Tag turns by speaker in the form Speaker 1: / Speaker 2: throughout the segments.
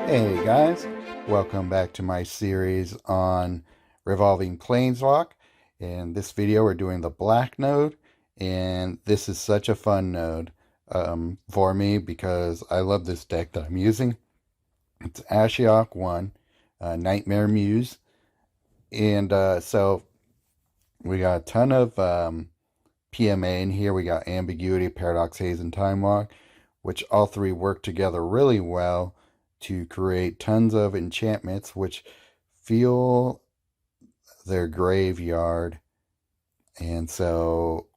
Speaker 1: Hey guys, welcome back to my series on Revolving Planeswalk. In this video we're doing the black node, and this is such a fun node for me because I love this deck that I'm using. It's Ashiok 1, Nightmare Muse, and so we got a ton of PMA in here. We got Ambiguity, Paradox, Haze, and Time Walk, which all three work together really well to create tons of enchantments which feel their graveyard. And so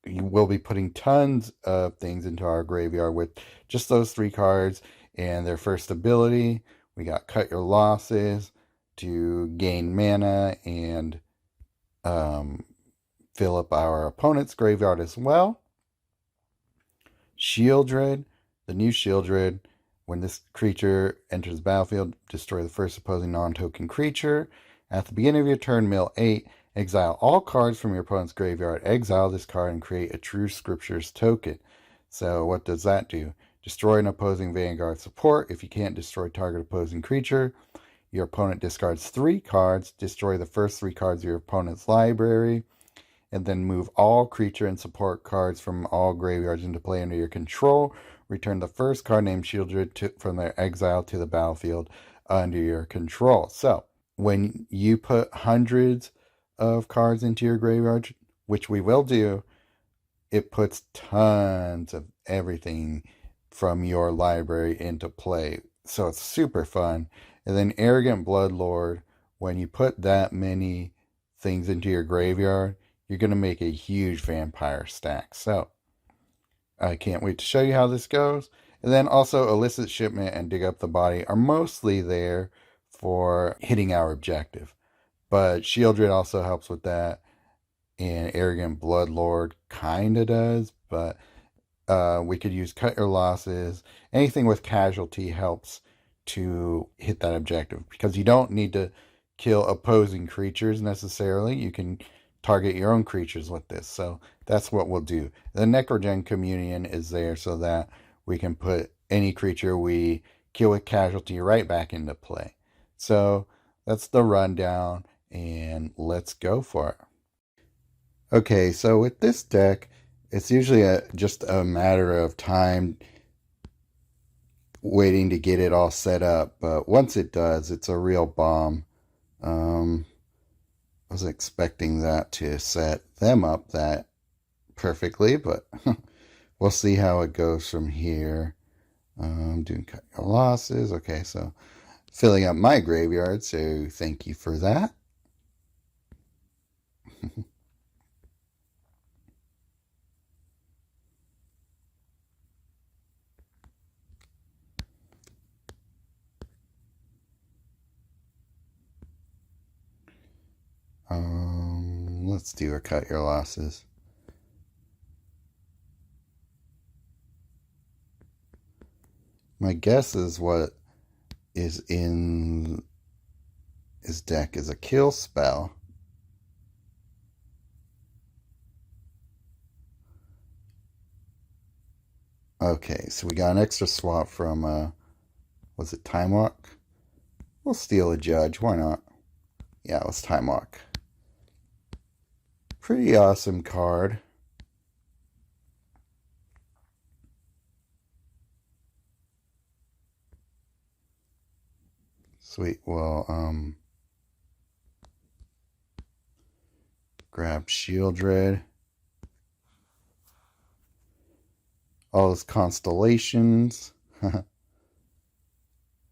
Speaker 1: you will be putting tons of things into our graveyard with just those three cards. And their first ability, we got Cut Your Losses to gain mana and fill up our opponent's graveyard as well. Sheoldred, the new Sheoldred. When this creature enters the battlefield, destroy the first opposing non-token creature. At the beginning of your turn, mill 8. Exile all cards from your opponent's graveyard. Exile this card and create a True Scriptures token. So what does that do? Destroy an opposing Vanguard support. If you can't destroy target opposing creature, your opponent discards 3 cards. Destroy the first 3 cards of your opponent's library. And then move all creature and support cards from all graveyards into play under your control. Return the first card named Sheoldred from their exile to the battlefield under your control. So, when you put hundreds of cards into your graveyard, which we will do, it puts tons of everything from your library into play. So it's super fun. And then Arrogant Bloodlord, when you put that many things into your graveyard, you're going to make a huge vampire stack. So I can't wait to show you how this goes. And then also Illicit Shipment and Dig Up the Body are mostly there for hitting our objective. But Sheoldred also helps with that. And Arrogant Bloodlord kind of does. But we could use Cut Your Losses. Anything with casualty helps to hit that objective. Because you don't need to kill opposing creatures necessarily. You can target your own creatures with this. So that's what we'll do. The Necrogen Communion is there so that we can put any creature we kill with casualty right back into play. So that's the rundown, and let's go for it. Okay, so with this deck, it's usually just a matter of time waiting to get it all set up. But once it does, it's a real bomb. I was expecting that to set them up that perfectly, but we'll see how it goes from here. Doing Cut Your Losses. Okay, so filling up my graveyard, so thank you for that. Let's do a Cut Your Losses. My guess is what is in his deck is a kill spell. Okay, so we got an extra swap from, was it Time Walk? We'll steal a Judge, why not? Yeah, it was Time Walk. Pretty awesome card. Sweet, well, grab Sheoldred. All those constellations.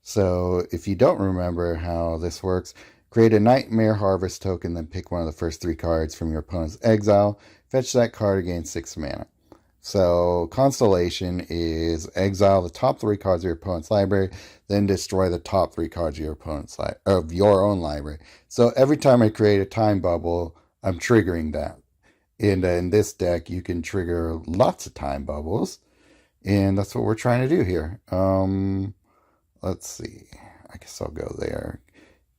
Speaker 1: So, if you don't remember how this works, create a Nightmare Harvest token, then pick one of the first 3 cards from your opponent's exile. Fetch that card, gain 6 mana. So, Constellation is exile the top 3 cards of your opponent's library, then destroy the top 3 cards of your opponent's of your own library. So, every time I create a time bubble, I'm triggering that. And in this deck, you can trigger lots of time bubbles, and that's what we're trying to do here. Let's see. I guess I'll go there.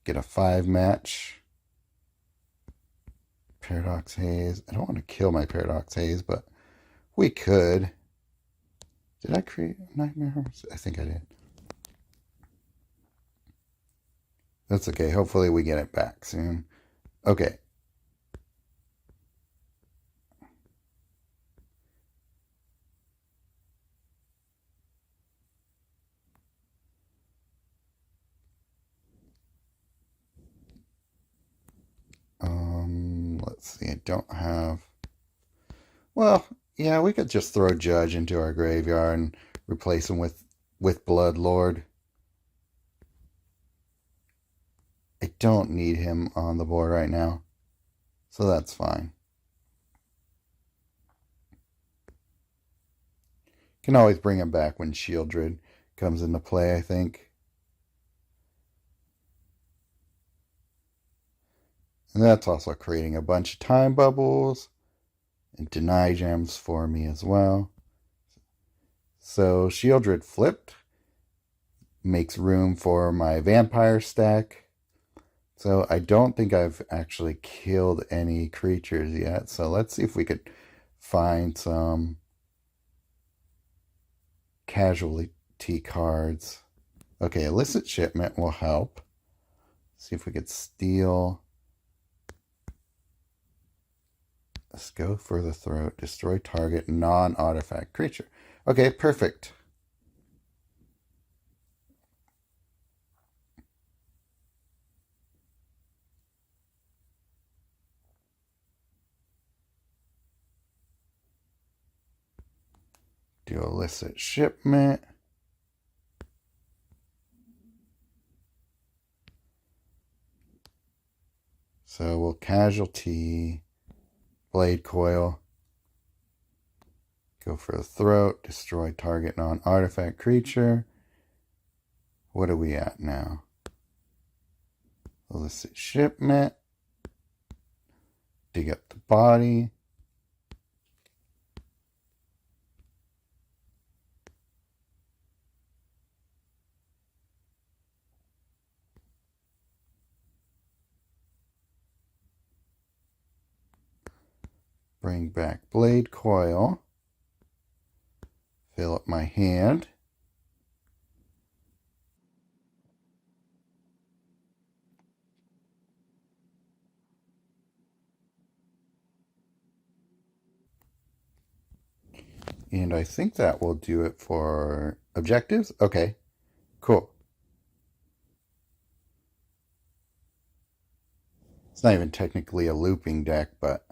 Speaker 1: Get a 5 match. Paradox Haze. I don't want to kill my Paradox Haze, but we could. Did I create a Nightmare? I think I did. That's okay. Hopefully we get it back soon. Okay. Let's see. I don't have... Well, yeah, we could just throw Judge into our graveyard and replace him with Bloodlord. I don't need him on the board right now, so that's fine. Can always bring him back when Sheoldred comes into play, I think. And that's also creating a bunch of time bubbles and deny gems for me as well. So Sheoldred flipped makes room for my vampire stack. So I don't think I've actually killed any creatures yet. So let's see if we could find some casualty cards. Okay, Illicit Shipment will help. See if we could steal. Let's go for the throat. Destroy target non-artifact creature. Okay, perfect. Do Illicit Shipment. So we'll casualty Bladecoil. Go for the throat. Destroy target non-artifact creature. What are we at now? Illicit Shipment. Dig up the body. Bring back Bladecoil. Fill up my hand. And I think that will do it for objectives. Okay, cool. It's not even technically a looping deck, but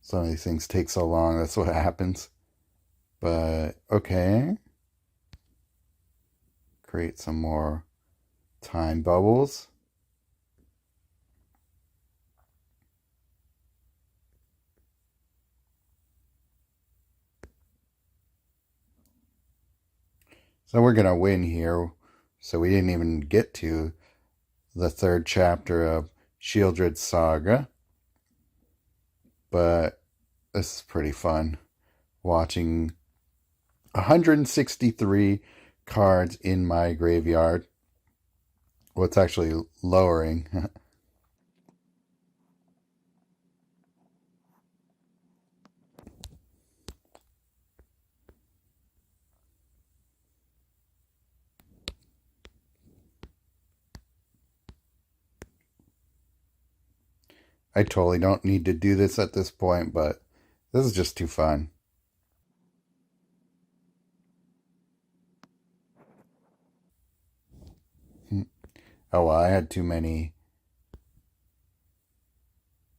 Speaker 1: some of these things take so long, that's what happens. But, okay. Create some more time bubbles. So we're going to win here. So we didn't even get to the third chapter of Sheoldred's Saga. But this is pretty fun. Watching 163 cards in my graveyard. Well, it's actually lowering. I totally don't need to do this at this point, but this is just too fun. Oh, well, I had too many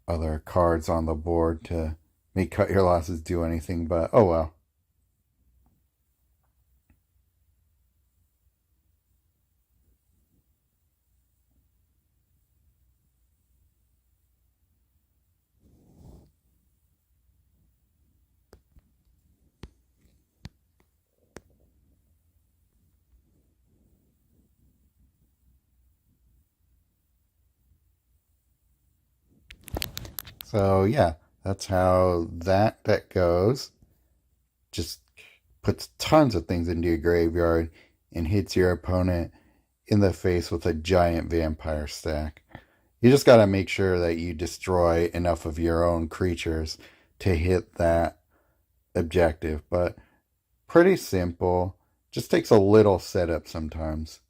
Speaker 1: other cards on the board to make Cut Your Losses do anything, but oh well. So yeah, that's how that deck goes. Just puts tons of things into your graveyard and hits your opponent in the face with a giant vampire stack. You just got to make sure that you destroy enough of your own creatures to hit that objective. But pretty simple. Just takes a little setup sometimes.